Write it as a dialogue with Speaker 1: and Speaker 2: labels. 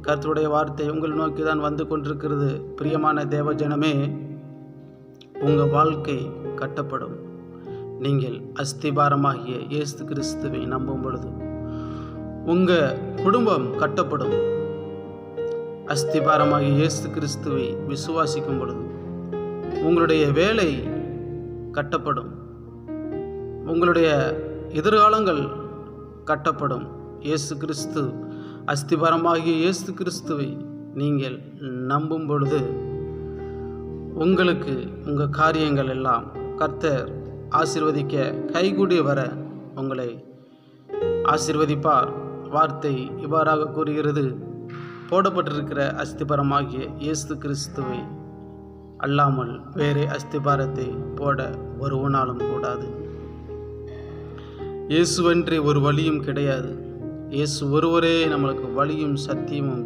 Speaker 1: கர்த்தருடைய வார்த்தை உங்கள் நோக்கி தான் வந்து கொண்டிருக்கிறது. பிரியமான தேவ ஜனமே, உங்கள் வாழ்க்கை கட்டப்படும். நீங்கள் அஸ்திபாரமாகிய இயேசு கிறிஸ்துவை நம்பும் பொழுது உங்கள் குடும்பம் கட்டப்படும். அஸ்திபாரமாகிய இயேசு கிறிஸ்துவை விசுவாசிக்கும் பொழுது உங்களுடைய வேலை கட்டப்படும். உங்களுடைய எதிர்காலங்கள் கட்டப்படும். இயேசு கிறிஸ்து அஸ்திபாரமாகிய இயேசு கிறிஸ்துவை நீங்கள் நம்பும் பொழுது உங்களுக்கு உங்கள் காரியங்கள் எல்லாம் கர்த்தர் ஆசீர்வதிக்க கைகூடி வர உங்களை ஆசீர்வதிப்பார். வார்த்தை இவ்வாறாக கூறுகிறது, போடப்பட்டிருக்கிற அஸ்திபாரமாகிய இயேசு கிறிஸ்துவை அல்லாமல் வேறே அஸ்திபாரத்தை போட ஒருவனாலும் கூடாது. இயேசுவன்றி ஒரு வழியும் கிடையாது. இயேசு ஒருவரே நம்மளுக்கு வழியும் சத்தியமும்